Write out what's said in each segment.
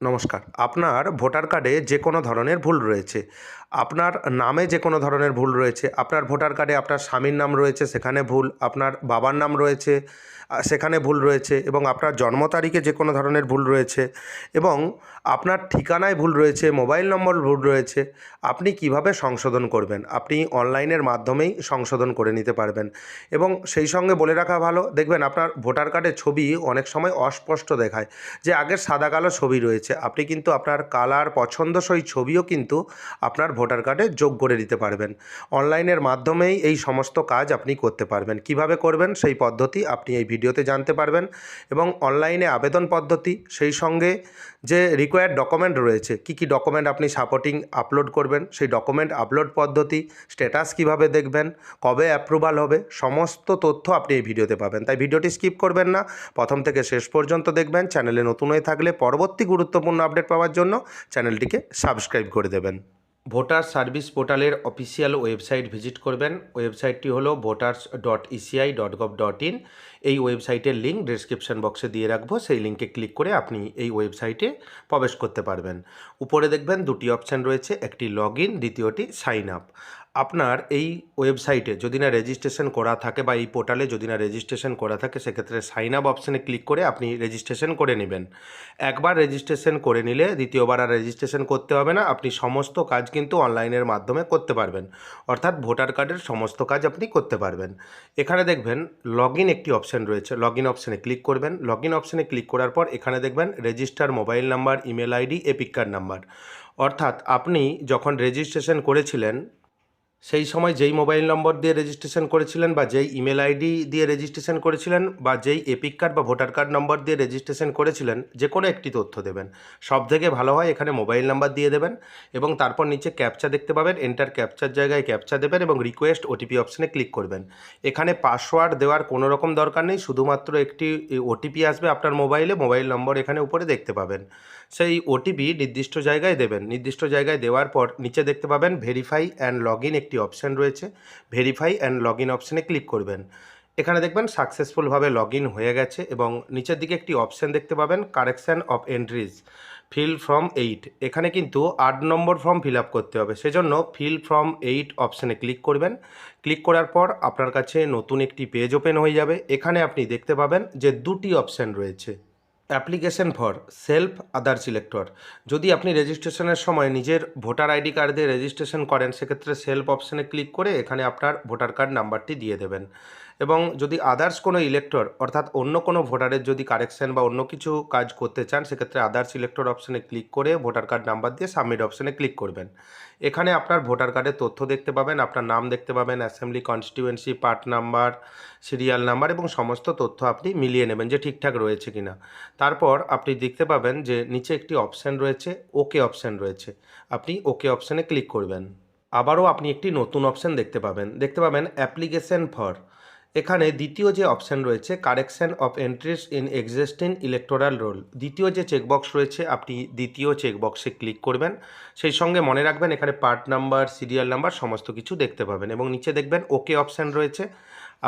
নমস্কার। আপনার ভোটার কার্ডে যে কোনো ধরনের ভুল রয়েছে। আপনার নামে যে কোনো ধরনের ভুল রয়েছে। আপনার ভোটার কার্ডে আপনার স্বামীর নাম রয়েছে, সেখানে ভুল। আপনার বাবার নাম রয়েছে, সেখানে ভুল রয়েছে এবং আপনার জন্ম তারিখে যে কোনো ধরনের ভুল রয়েছে এবং আপনার ঠিকানায় ভুল রয়েছে, মোবাইল নম্বর ভুল রয়েছে। আপনি কিভাবে সংশোধন করবেন? আপনি অনলাইনের মাধ্যমেই সংশোধন করে নিতে পারবেন এবং সেই সঙ্গে বলে রাখা ভালো, দেখবেন আপনার ভোটার কার্ডের ছবি অনেক সময় অস্পষ্ট দেখায়। যে আগের সাদা কালো ছবি রয়েছে, আপনি কিন্তু আপনার কালার পছন্দসই ছবিও কিন্তু আপনার ভোটার কার্ডে যোগ করে দিতে পারবেন। অনলাইনের মাধ্যমেই এই সমস্ত কাজ আপনি করতে পারবেন। কিভাবে করবেন সেই পদ্ধতি আপনি এই ভিডিওতে জানতে পারবেন এবং অনলাইনে আবেদন পদ্ধতি, সেই সঙ্গে যে রিকোয়ার্ড ডকুমেন্ট রয়েছে, কী কী ডকুমেন্ট আপনি সাপোর্টিং আপলোড করবেন, সেই ডকুমেন্ট আপলোড পদ্ধতি, স্ট্যাটাস কিভাবে দেখবেন, কবে অ্যাপ্রুভাল হবে, সমস্ত তথ্য আপনি এই ভিডিওতে পাবেন। তাই ভিডিওটি স্কিপ করবেন না, প্রথম থেকে শেষ পর্যন্ত দেখবেন। চ্যানেলে নতুন হয়ে থাকলে পরবর্তী গুরুত্বপূর্ণ আপডেট পাওয়ার জন্য চ্যানেলটিকে সাবস্ক্রাইব করে দেবেন। ভোটার সার্ভিস পোর্টালের অফিসিয়াল ওয়েবসাইট ভিজিট করবেন। ওয়েবসাইটটি হলো voters.eci.gov.in। এই ওয়েবসাইটের লিঙ্ক ডেসক্রিপশন বক্সে দিয়ে রাখবো, সেই লিঙ্কে ক্লিক করে আপনি এই ওয়েবসাইটে প্রবেশ করতে পারবেন। উপরে দেখবেন দুটি অপশান রয়েছে, একটি লগ ইন, দ্বিতীয়টি সাইন আপ। আপনার এই ওয়েবসাইটে যদি না রেজিস্ট্রেশন করা থাকে বা এই পোর্টালে যদি না রেজিস্ট্রেশন করা থাকে, সেক্ষেত্রে সাইন আপ অপশানে ক্লিক করে আপনি রেজিস্ট্রেশন করে নেবেন। একবার রেজিস্ট্রেশন করে নিলে দ্বিতীয়বার আর রেজিস্ট্রেশন করতে হবে না। আপনি সমস্ত কাজ কিন্তু অনলাইনের মাধ্যমে করতে পারবেন, অর্থাৎ ভোটার কার্ডের সমস্ত কাজ আপনি করতে পারবেন। এখানে দেখবেন লগ ইন একটি অপশান রয়েছে, লগ ইন অপশানে ক্লিক করবেন। লগ ইন অপশানে ক্লিক করার পর এখানে দেখবেন register mobile number, email ID, epic card number. অর্থাৎ আপনি যখন রেজিস্ট্রেশন করেছিলেন সেই সময় যেই মোবাইল নম্বর দিয়ে রেজিস্ট্রেশন করেছিলেন বা যেই ইমেল আইডি দিয়ে রেজিস্ট্রেশন করেছিলেন বা যেই এপিক কার্ড বা ভোটার কার্ড নম্বর দিয়ে রেজিস্ট্রেশন করেছিলেন, যে কোনো একটি তথ্য দেবেন। সবথেকে ভালো হয় এখানে মোবাইল নাম্বার দিয়ে দেবেন এবং তারপর নিচে ক্যাপচা দেখতে পাবেন, এন্টার ক্যাপচার জায়গায় ক্যাপচা দেবেন এবং রিকোয়েস্ট ওটিপি অপশানে ক্লিক করবেন। এখানে পাসওয়ার্ড দেওয়ার কোনো রকম দরকার নেই, শুধুমাত্র একটি ওটিপি আসবে আপনার মোবাইলে, মোবাইল নম্বর এখানে উপরে দেখতে পাবেন। সেই ওটিপি নির্দিষ্ট জায়গায় দেবেন। নির্দিষ্ট জায়গায় দেওয়ার পর নিচে দেখতে পাবেন ভেরিফাই অ্যান্ড লগ ইন একটি অপশান রয়েছে, ভেরিফাই অ্যান্ড লগ ইন অপশানে ক্লিক করবেন। এখানে দেখবেন সাকসেসফুলভাবে লগ ইন হয়ে গেছে এবং নিচের দিকে একটি অপশান দেখতে পাবেন correction of entries, feel form 8। এখানে কিন্তু 8 নম্বর ফর্ম ফিল আপ করতে হবে, সেজন্য ফিল ফর্ম 8 অপশানে ক্লিক করবেন। ক্লিক করার পর আপনার কাছে নতুন একটি পেজ ওপেন হয়ে যাবে। এখানে আপনি দেখতে পাবেন যে দুটি অপশান রয়েছে, application for self Aadhaar selector. যদি আপনি রেজিস্ট্রেশনের সময় নিজের ভোটার আইডি কার্ড দিয়ে রেজিস্ট্রেশন করেন, সেক্ষেত্রে সেলফ অপশানে ক্লিক করে এখানে আপনার ভোটার কার্ড নাম্বারটি দিয়ে দেবেন। এবং যদি আদার্স কোনো ইলেক্টর, অর্থাৎ অন্য কোনো ভোটারের যদি কারেকশন বা অন্য কিছু কাজ করতে চান, সেক্ষেত্রে আদার্স ইলেক্টর অপশানে ক্লিক করে ভোটার কার্ড নাম্বার দিয়ে সাবমিট অপশানে ক্লিক করবেন। এখানে আপনার ভোটার কার্ডের তথ্য দেখতে পাবেন, আপনার নাম দেখতে পাবেন, assembly, constituency, part number, serial number এবং সমস্ত তথ্য আপনি মিলিয়ে নেবেন যে ঠিকঠাক রয়েছে কিনা। তারপর আপনি দেখতে পাবেন যে নিচে একটি অপশান রয়েছে, ওকে অপশান রয়েছে, আপনি ওকে অপশানে ক্লিক করবেন। আবারও আপনি একটি নতুন অপশান দেখতে পাবেন অ্যাপ্লিকেশন ফর। এখানে দ্বিতীয় যে অপশান রয়েছে correction of entries in existing electoral role, দ্বিতীয় যে চেকবক্স রয়েছে আপনি দ্বিতীয় চেকবক্সে ক্লিক করবেন। সেই সঙ্গে মনে রাখবেন এখানে পার্ট নাম্বার, সিরিয়াল নাম্বার সমস্ত কিছু দেখতে পাবেন এবং নিচে দেখবেন ওকে অপশান রয়েছে,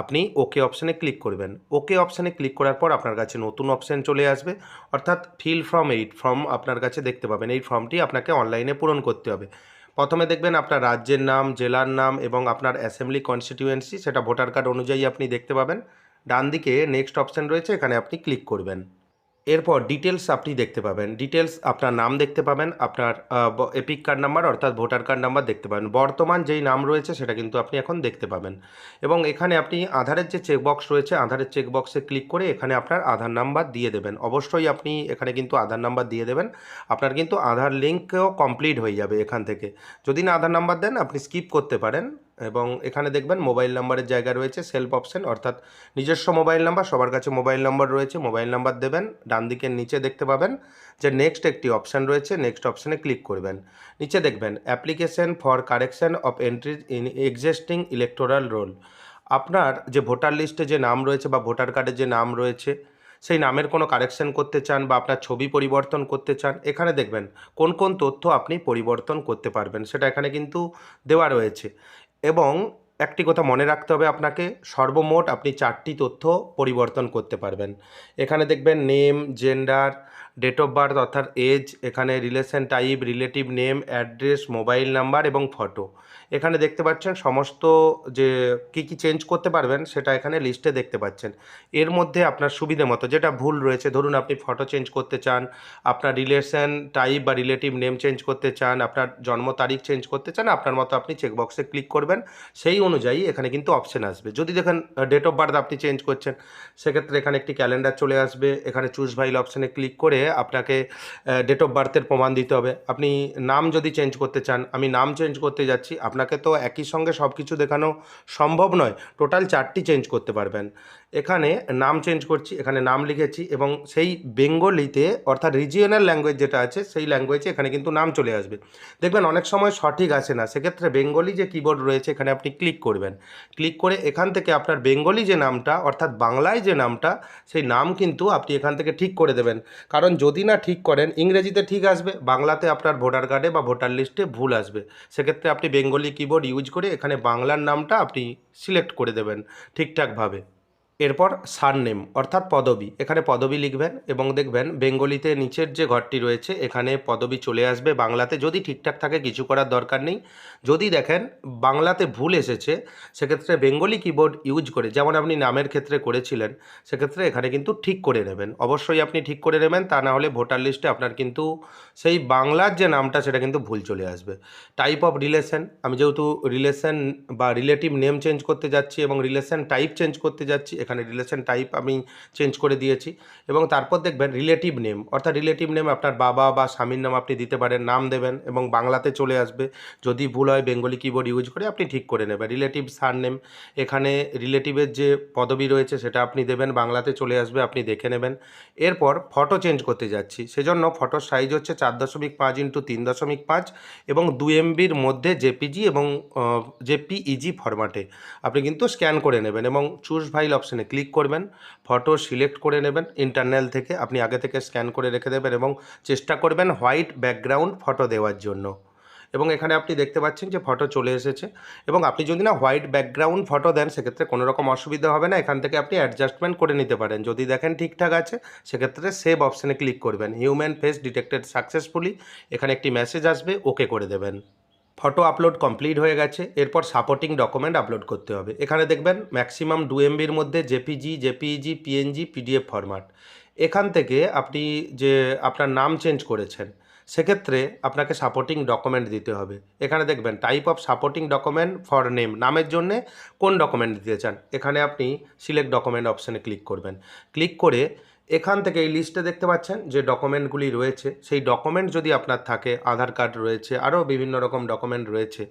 আপনি ওকে অপশানে ক্লিক করবেন। ওকে অপশানে ক্লিক করার পর আপনার কাছে নতুন অপশান চলে আসবে, অর্থাৎ ফিল ফর্ম 8 ফর্ম আপনার কাছে দেখতে পাবেন। এই ফর্মটি আপনাকে অনলাইনে পূরণ করতে হবে। প্রথমে দেখবেন আপনার রাজ্যের নাম, জেলার নাম এবং আপনার অ্যাসেম্বলি কনস্টিটিউয়েন্সি, সেটা ভোটার কার্ড অনুযায়ী আপনি দেখতে পাবেন। ডান দিকে নেক্সট অপশান রয়েছে, এখানে আপনি ক্লিক করবেন। এরপর ডিটেলস আপনি দেখতে পাবেন। ডিটেলস আপনার নাম দেখতে পাবেন, আপনার এপিক কার্ড নাম্বার অর্থাৎ ভোটার কার্ড নাম্বার দেখতে পাবেন। বর্তমান যেই নাম রয়েছে সেটা কিন্তু আপনি এখন দেখতে পাবেন এবং এখানে আপনি আধারের যে চেকবক্স রয়েছে, আধারের চেকবক্সে ক্লিক করে এখানে আপনার আধার নাম্বার দিয়ে দেবেন। অবশ্যই আপনি এখানে কিন্তু আধার নাম্বার দিয়ে দেবেন। আপনার কিন্তু আধার লিঙ্কও কমপ্লিট হয়ে যাবে এখান থেকে। যদি না আধার নাম্বার দেন আপনি স্কিপ করতে পারেন। এবং এখানে দেখবেন মোবাইল নাম্বারের জায়গা রয়েছে সেলফ অপশান, অর্থাৎ নিজস্ব মোবাইল নাম্বার, সবার কাছে মোবাইল নাম্বার রয়েছে, মোবাইল নাম্বার দেবেন। ডান দিকের নিচে দেখতে পাবেন যে নেক্সট একটি অপশান রয়েছে, নেক্সট অপশানে ক্লিক করবেন। নিচে দেখবেন application for correction of entries in existing electoral role. আপনার যে ভোটার লিস্টে যে নাম রয়েছে বা ভোটার কার্ডে যে নাম রয়েছে, সেই নামের কোনো কারেকশান করতে চান বা আপনার ছবি পরিবর্তন করতে চান, এখানে দেখবেন কোন কোন তথ্য আপনি পরিবর্তন করতে পারবেন সেটা এখানে কিন্তু দেওয়া রয়েছে। এবং একটি কথা মনে রাখতে হবে আপনাকে, সর্বমোট আপনি 4টি তথ্য পরিবর্তন করতে পারবেন। এখানে দেখবেন name, gender, date of birth অর্থাৎ এজ, এখানে relation type, relative name, address, mobile number এবং ফটো। এখানে দেখতে পাচ্ছেন সমস্ত যে কী কী চেঞ্জ করতে পারবেন সেটা এখানে লিস্টে দেখতে পাচ্ছেন। এর মধ্যে আপনার সুবিধে মতো যেটা ভুল রয়েছে, ধরুন আপনি ফটো চেঞ্জ করতে চান, আপনার রিলেশন টাইপ বা রিলেটিভ নেম চেঞ্জ করতে চান, আপনার জন্ম তারিখ চেঞ্জ করতে চান, আপনার মতো আপনি চেকবক্সে ক্লিক করবেন, সেই অনুযায়ী এখানে কিন্তু অপশন আসবে। যদি দেখেন ডেট অফ বার্থ আপনি চেঞ্জ করছেন, সেক্ষেত্রে এখানে একটি ক্যালেন্ডার চলে আসবে। এখানে চুজ ফাইল অপশানে ক্লিক করে আপনাকে ডেট অফ বার্থের প্রমাণ দিতে হবে। আপনি নাম যদি চেঞ্জ করতে চান, আমি নাম চেঞ্জ করতে যাচ্ছি, আপনাকে তো একই সঙ্গে সব কিছু দেখানো সম্ভব নয়, টোটাল 4টি চেঞ্জ করতে পারবেন। এখানে নাম চেঞ্জ করছি, এখানে নাম লিখেছি এবং সেই বেঙ্গলিতে অর্থাৎ রিজিওনাল ল্যাঙ্গুয়েজ যেটা আছে সেই ল্যাঙ্গুয়েজে এখানে কিন্তু নাম চলে আসবে। দেখবেন অনেক সময় সঠিক আসে না, সেক্ষেত্রে বেঙ্গলি যে কিবোর্ড রয়েছে এখানে আপনি ক্লিক করবেন। ক্লিক করে এখান থেকে আপনার বেঙ্গলি যে নামটা অর্থাৎ বাংলায় যে নামটা, সেই নাম কিন্তু আপনি এখান থেকে ঠিক করে দেবেন। কারণ যদি না ঠিক করেন, ইংরেজিতে ঠিক আসবে, বাংলাতে আপনার ভোটার কার্ডে বা ভোটার লিস্টে ভুল আসবে। সেক্ষেত্রে আপনি বেঙ্গলি কিবোর্ড ইউজ করে এখানে বাংলার নামটা আপনি সিলেক্ট করে দেবেন ঠিকঠাকভাবে। এরপর সারনেম অর্থাৎ পদবি, এখানে পদবি লিখবেন এবং দেখবেন বেঙ্গলিতে নিচের যে ঘরটি রয়েছে এখানে পদবি চলে আসবে বাংলাতে। যদি ঠিকঠাক থাকে কিছু করার দরকার নেই। যদি দেখেন বাংলাতে ভুল এসেছে, সেক্ষেত্রে বেঙ্গলি কিবোর্ড ইউজ করে, যেমন আপনি নামের ক্ষেত্রে করেছিলেন, সেক্ষেত্রে এখানে কিন্তু ঠিক করে নেবেন। অবশ্যই আপনি ঠিক করে নেবেন, তা না হলে ভোটার লিস্টে আপনার কিন্তু সেই বাংলার যে নামটা সেটা কিন্তু ভুল চলে আসবে। টাইপ অফ রিলেশন, আমি যেহেতু রিলেশন বা রিলেটিভ নেম চেঞ্জ করতে যাচ্ছি এবং রিলেশন টাইপ চেঞ্জ করতে যাচ্ছি, এখানে রিলেশন টাইপ আমি চেঞ্জ করে দিয়েছি। এবং তারপর দেখবেন রিলেটিভ নেম অর্থাৎ রিলেটিভ নেম আপনার বাবা বা স্বামীর নাম আপনি দিতে পারেন, নাম দেবেন এবং বাংলাতে চলে আসবে। যদি ভুল হয় বেঙ্গলি কিবোর্ড ইউজ করে আপনি ঠিক করে নেবেন। রিলেটিভ সারনেম, এখানে রিলেটিভের যে পদবি রয়েছে সেটা আপনি দেবেন, বাংলাতে চলে আসবে, আপনি দেখে নেবেন। এরপর ফটো চেঞ্জ করতে যাচ্ছি, সেজন্য ফটোর সাইজ হচ্ছে 4.5x3.5 এবং 2 MBর মধ্যে জেপিজি এবং জেপিইজি ফরম্যাটে আপনি কিন্তু স্ক্যান করে নেবেন এবং চুজ ফাইল অপশানে ক্লিক করবেন, ফটো সিলেক্ট করে নেবেন ইন্টারনাল থেকে, আপনি আগে থেকে স্ক্যান করে রেখে দেবেন এবং চেষ্টা করবেন হোয়াইট ব্যাকগ্রাউন্ড ফটো দেওয়ার জন্য। এবং এখানে আপনি দেখতে পাচ্ছেন যে ফটো চলে এসেছে। এবং আপনি যদি না হোয়াইট ব্যাকগ্রাউন্ড ফটো দেন, সেক্ষেত্রে কোনো রকম অসুবিধা হবে না, এখান থেকে আপনি অ্যাডজাস্টমেন্ট করে নিতে পারেন। যদি দেখেন ঠিকঠাক আছে, সেক্ষেত্রে সেভ অপশানে ক্লিক করবেন। হিউম্যান ফেস ডিটেক্টেড সাকসেসফুলি, এখানে একটি মেসেজ আসবে, ওকে করে দেবেন। ফটো আপলোড কমপ্লিট হয়ে গেছে। এরপর সাপোর্টিং ডকুমেন্ট আপলোড করতে হবে। এখানে দেখবেন ম্যাক্সিমাম 2 MBর মধ্যে JPG, JPEG, PNG, PDF format. এখান থেকে আপনি যে আপনার নাম চেঞ্জ করেছেন, সেক্ষেত্রে আপনাকে সাপোর্টিং ডকুমেন্ট দিতে হবে। এখানে দেখবেন type of supporting document for name, নামের জন্যে কোন ডকুমেন্ট দিতে চান, এখানে আপনি সিলেক্ট ডকুমেন্ট অপশানে ক্লিক করবেন। ক্লিক করে এখান থেকে এই লিস্টে দেখতে পাচ্ছেন যে ডকুমেন্টগুলি রয়েছে, সেই ডকুমেন্ট যদি আপনার থাকে, আধার কার্ড রয়েছে, আরও বিভিন্ন রকম ডকুমেন্ট রয়েছে।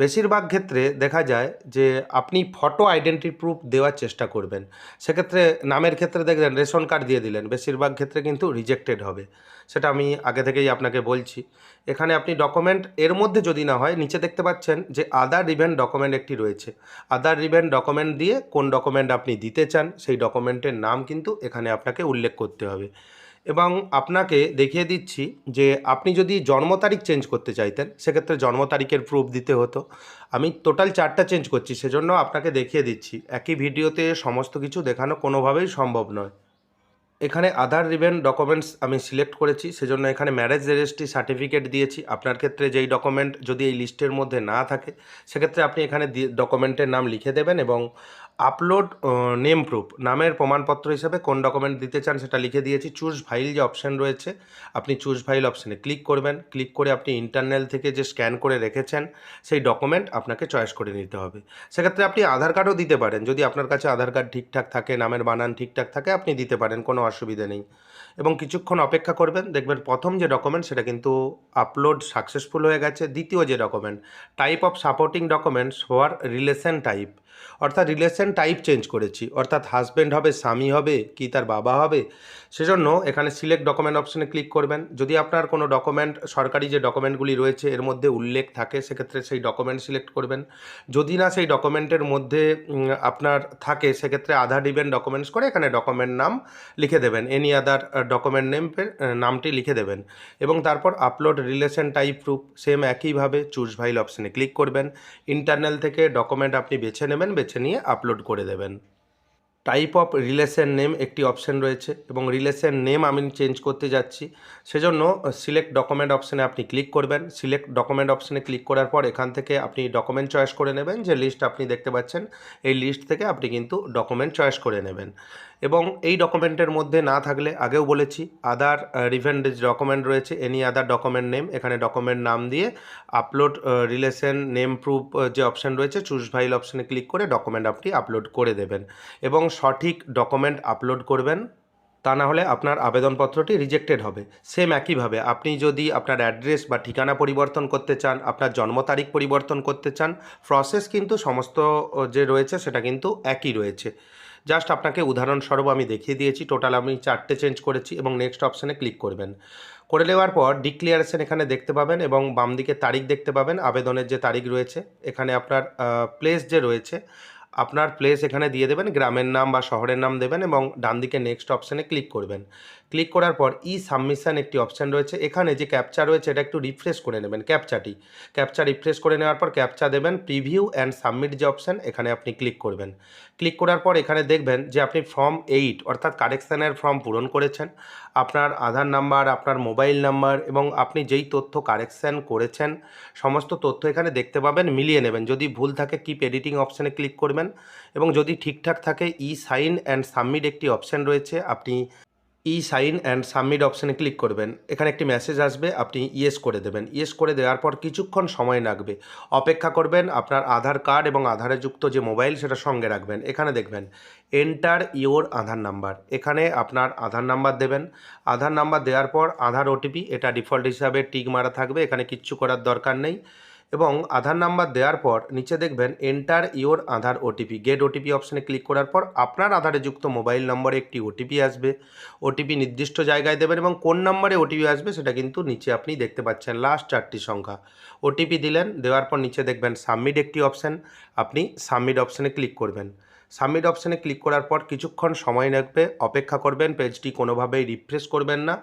বেশিরভাগ ক্ষেত্রে দেখা যায় যে আপনি ফটো আইডেন্টি প্রুফ দেওয়ার চেষ্টা করবেন। সেক্ষেত্রে নামের ক্ষেত্রে দেখবেন রেশন কার্ড দিয়ে দিলেন, বেশিরভাগ ক্ষেত্রে কিন্তু রিজেক্টেড হবে, সেটা আমি আগে থেকেই আপনাকে বলছি। এখানে আপনি ডকুমেন্ট এর মধ্যে যদি না হয়, নিচে দেখতে পাচ্ছেন যে আদার রিভেন ডকুমেন্ট একটি রয়েছে। আদার রিভেন ডকুমেন্ট দিয়ে কোন ডকুমেন্ট আপনি দিতে চান সেই ডকুমেন্টের নাম কিন্তু এখানে আপনাকে উল্লেখ করতে হবে। এবং আপনাকে দেখিয়ে দিচ্ছি যে আপনি যদি জন্ম তারিখ চেঞ্জ করতে চাইতেন, সেক্ষেত্রে জন্ম তারিখের প্রুফ দিতে হতো। আমি টোটাল 4টা চেঞ্জ করছি, সেজন্য আপনাকে দেখিয়ে দিচ্ছি। একই ভিডিওতে সমস্ত কিছু দেখানো কোনোভাবেই সম্ভব নয়। এখানে আধার রিভেন ডকুমেন্টস আমি সিলেক্ট করেছি, সেজন্য এখানে ম্যারেজ রেজিস্ট্রি সার্টিফিকেট দিয়েছি। আপনার ক্ষেত্রে যেই ডকুমেন্ট যদি এই লিস্টের মধ্যে না থাকে, সেক্ষেত্রে আপনি এখানে ডকুমেন্টের নাম লিখে দেবেন এবং আপলোড নেম প্রুফ, নামের প্রমাণপত্র হিসেবে কোন ডকুমেন্ট দিতে চান সেটা লিখে দিয়েছি। চুজ ফাইল যে অপশান রয়েছে, আপনি চুজ ফাইল অপশানে ক্লিক করবেন। ক্লিক করে আপনি ইন্টারনাল থেকে যে স্ক্যান করে রেখেছেন সেই ডকুমেন্ট আপনাকে চয়েস করে নিতে হবে। সেক্ষেত্রে আপনি আধার কার্ডও দিতে পারেন, যদি আপনার কাছে আধার কার্ড ঠিকঠাক থাকে, নামের বানান ঠিকঠাক থাকে, আপনি দিতে পারেন, কোনো অসুবিধা নেই। এবং কিছুক্ষণ অপেক্ষা করবেন, দেখবেন প্রথম যে ডকুমেন্ট সেটা কিন্তু আপলোড সাকসেসফুল হয়ে গেছে। দ্বিতীয় যে document type of supporting documents for relation type, অর্থাৎ রিলেশন টাইপ চেঞ্জ করেছি, অর্থাৎ হাজব্যান্ড হবে, স্বামী হবে, কি তার বাবা হবে, সেজন্য এখানে সিলেক্ট ডকুমেন্ট অপশানে ক্লিক করবেন। যদি আপনার কোনো ডকুমেন্ট সরকারি যে ডকুমেন্টগুলি রয়েছে এর মধ্যে উল্লেখ থাকে, সেক্ষেত্রে সেই ডকুমেন্ট সিলেক্ট করবেন। যদি না সেই ডকুমেন্টের মধ্যে আপনার থাকে, সেক্ষেত্রে আধার রিভেন ডকুমেন্টস করে এখানে ডকুমেন্ট নাম লিখে দেবেন, এনি আদার ডকুমেন্ট নেমের নামটি লিখে দেবেন এবং তারপর upload relation type proof, same একইভাবে চুজ ফাইল অপশানে ক্লিক করবেন। ইন্টারনাল থেকে ডকুমেন্ট আপনি বেছে নেবেন, বেছে নিয়ে আপলোড করে দেবেন। টাইপ অফ রিলেশন নেম একটি অপশান রয়েছে এবং রিলেশন নেম আমি চেঞ্জ করতে যাচ্ছি, সেজন্য সিলেক্ট ডকুমেন্ট অপশানে আপনি ক্লিক করবেন। সিলেক্ট ডকুমেন্ট অপশানে ক্লিক করার পর এখান থেকে আপনি ডকুমেন্ট চয়েস করে নেবেন। যে লিস্ট আপনি দেখতে পাচ্ছেন এই লিস্ট থেকে আপনি কিন্তু ডকুমেন্ট চয়েস করে নেবেন। এবং এই ডকুমেন্টের মধ্যে না থাকলে আগেও বলেছি আদার রিভেন্ট ডকুমেন্ট রয়েছে, এনি আদার ডকুমেন্ট নেম, এখানে ডকুমেন্ট নাম দিয়ে আপলোড রিলেশন নেম প্রুফ যে অপশান রয়েছে চুজ ফাইল অপশানে ক্লিক করে ডকুমেন্ট আপনি আপলোড করে দেবেন এবং সঠিক ডকুমেন্ট আপলোড করবেন, তা না হলে আপনার আবেদনপত্রটি রিজেক্টেড হবে। সেম একইভাবে আপনি যদি আপনার অ্যাড্রেস বা ঠিকানা পরিবর্তন করতে চান, আপনার জন্ম তারিখ পরিবর্তন করতে চান, প্রসেস কিন্তু সমস্ত যে রয়েছে সেটা কিন্তু একই রয়েছে। জাস্ট আপনাকে উদাহরণস্বরূপ আমি দেখিয়ে দিয়েছি। টোটাল আমি 4টে চেঞ্জ করেছি এবং নেক্সট অপশানে ক্লিক করবেন। করে নেওয়ার পর ডিক্লিয়ারেশন এখানে দেখতে পাবেন এবং বাম দিকে তারিখ দেখতে পাবেন, আবেদনের যে তারিখ রয়েছে। এখানে আপনার প্লেস যে রয়েছে, আপনার প্লেস এখানে দিয়ে দেবেন, গ্রামের নাম বা শহরের নাম দেবেন এবং ডান দিকে নেক্সট অপশানে ক্লিক করবেন। ক্লিক করার পর সাবমিশন একটি অপশান রয়েছে, এখানে যে ক্যাপচা রয়েছে এটা একটু রিফ্রেশ করে নেবেন। ক্যাপচা রিফ্রেশ করে নেওয়ার পর ক্যাপচা দেবেন, প্রিভিউ অ্যান্ড সাবমিট যে অপশান এখানে আপনি ক্লিক করবেন। ক্লিক করার পর এখানে দেখবেন যে আপনি ফর্ম 8 অর্থাৎ কারেকশানের ফর্ম পূরণ করেছেন। আপনার আধার নাম্বার, আপনার মোবাইল নাম্বার এবং আপনি যেই তথ্য কারেকশান করেছেন সমস্ত তথ্য এখানে দেখতে পাবেন, মিলিয়ে নেবেন। যদি ভুল থাকে কিপ এডিটিং অপশানে ক্লিক করবেন এবং যদি ঠিকঠাক থাকে সাইন অ্যান্ড সাবমিট একটি অপশান রয়েছে, আপনি সাইন অ্যান্ড সাবমিট অপশানে ক্লিক করবেন। এখানে একটি মেসেজ আসবে, আপনি ইয়েস করে দেবেন। ইয়েস করে দেওয়ার পর কিছুক্ষণ সময় লাগবে, অপেক্ষা করবেন। আপনার আধার কার্ড এবং আধারে যুক্ত যে মোবাইল সেটা সঙ্গে রাখবেন। এখানে দেখবেন এন্টার ইওর আধার নাম্বার, এখানে আপনার আধার নাম্বার দেবেন। আধার নাম্বার দেওয়ার পর আধার ওটিপি, এটা ডিফল্ট হিসাবে টিক মারা থাকবে, এখানে কিচ্ছু করার দরকার নেই। এবং আধার নাম্বার দেওয়ার পর নিচে দেখবেন enter your Aadhaar OTP, gate OTP অপশানে ক্লিক করার পর আপনার আধারে যুক্ত মোবাইল নম্বরে একটি ওটিপি আসবে। ওটিপি নির্দিষ্ট জায়গায় দেবেন এবং কোন নম্বরে ওটিপি আসবে সেটা কিন্তু নিচে আপনি দেখতে পাচ্ছেন, লাস্ট 4টি সংখ্যা। ওটিপি দিলেন, দেওয়ার পর নিচে দেখবেন সাবমিট একটি অপশান, আপনি সাবমিট অপশানে ক্লিক করবেন। সাবমিট অপশানে ক্লিক করার পর কিছুক্ষণ সময় লাগবে, অপেক্ষা করবেন, পেজটি কোনোভাবেই রিফ্রেশ করবেন না।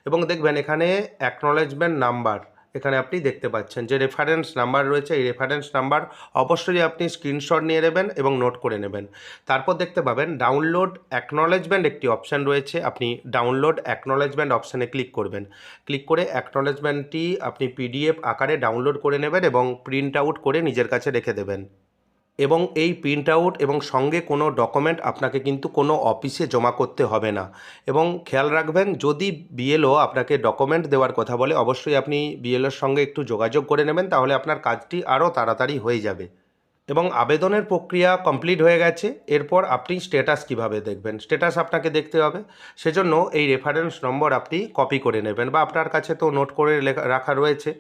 এবং দেখবেন এখানে অ্যাকনলেজমেন্ট নাম্বার এখানে আপনি দেখতে পাচ্ছেন, যে রেফারেন্স নাম্বার রয়েছে এই রেফারেন্স নাম্বার অবশ্যই আপনি স্ক্রিনশট নিয়ে নেবেন এবং নোট করে নেবেন। তারপর দেখতে পাবেন ডাউনলোড অ্যাকনলেজমেন্ট একটি অপশান রয়েছে, আপনি ডাউনলোড অ্যাকনলেজমেন্ট অপশানে ক্লিক করবেন। ক্লিক করে অ্যাকনলেজমেন্টটি আপনি পিডিএফ আকারে ডাউনলোড করে নেবেন এবং প্রিন্ট আউট করে নিজের কাছে রেখে দেবেন। এবং এই প্রিন্ট আউট এবং সঙ্গে কোনো ডকুমেন্ট আপনাকে কিন্তু কোনো অফিসে জমা করতে হবে না। এবং খেয়াল রাখবেন, যদি বিএলও আপনাকে ডকুমেন্ট দেওয়ার কথা বলে অবশ্যই আপনি বিএলওর সঙ্গে একটু যোগাযোগ করে নেবেন, তাহলে আপনার কাজটি আরও তাড়াতাড়ি হয়ে যাবে। এবং আবেদনের প্রক্রিয়া কমপ্লিট হয়ে গেছে। এরপর আপনি স্ট্যাটাস কিভাবে দেখবেন, স্ট্যাটাস আপনাকে দেখতে হবে। সেজন্য এই রেফারেন্স নম্বর আপনি কপি করে নেবেন বা আপনার কাছে তো নোট করে রাখা রয়েছে,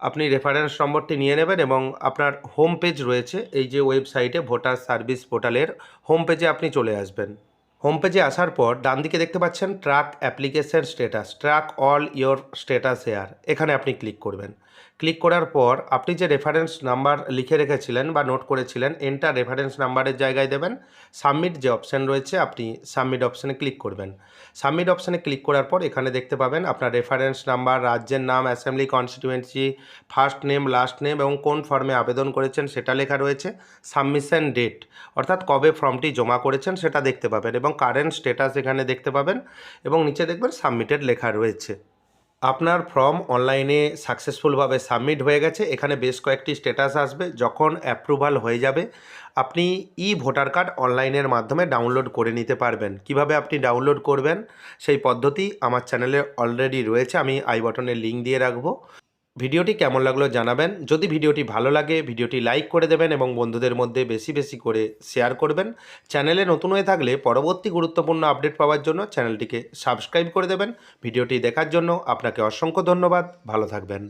আপনি রেফারেন্স নম্বরটি নিয়ে নেবেন এবং আপনার হোম পেজ রয়েছে এই যে ওয়েবসাইটে ভোটার সার্ভিস পোর্টালের হোম পেজে আপনি চলে আসবেন। হোম পেজে আসার পর ডান দিকে দেখতে পাচ্ছেন track application status, track all your status here, এখানে আপনি ক্লিক করবেন। ক্লিক করার পর আপনি যে রেফারেন্স নাম্বার লিখে রেখেছিলেন বা নোট করেছিলেন, এন্টার রেফারেন্স নাম্বারের জায়গায় দেবেন। সাবমিট যে অপশান রয়েছে আপনি সাবমিট অপশানে ক্লিক করবেন। সাবমিট অপশানে ক্লিক করার পর এখানে দেখতে পাবেন আপনার রেফারেন্স নাম্বার, রাজ্যের নাম, assembly constituency, first name, last name এবং কোন ফর্মে আবেদন করেছেন সেটা লেখা রয়েছে। সাবমিশন ডেট অর্থাৎ কবে ফর্মটি জমা করেছেন সেটা দেখতে পাবেন এবং কারেন্ট স্ট্যাটাস এখানে দেখতে পাবেন এবং নিচে দেখবেন সাবমিটেড লেখা রয়েছে। আপনার ফর্ম অনলাইনে সাকসেসফুলভাবে সাবমিট হয়ে গেছে। এখানে বেশ কয়েকটি স্ট্যাটাস আসবে, যখন অ্যাপ্রুভাল হয়ে যাবে আপনি ভোটার কার্ড অনলাইনের মাধ্যমে ডাউনলোড করে নিতে পারবেন। কিভাবে আপনি ডাউনলোড করবেন সেই পদ্ধতি আমার চ্যানেলে অলরেডি রয়েছে, আমি আই বাটনে লিঙ্ক দিয়ে রাখবো। ভিডিওটি কেমন লাগলো জানাবেন। যদি ভিডিওটি ভালো লাগে ভিডিওটি লাইক করে দেবেন এবং বন্ধুদের মধ্যে বেশি বেশি করে শেয়ার করবেন। চ্যানেলে নতুন হয়ে থাকলে পরবর্তী গুরুত্বপূর্ণ আপডেট পাওয়ার জন্য চ্যানেলটিকে সাবস্ক্রাইব করে দেবেন। ভিডিওটি দেখার জন্য আপনাকে অসংখ্য ধন্যবাদ। ভালো থাকবেন।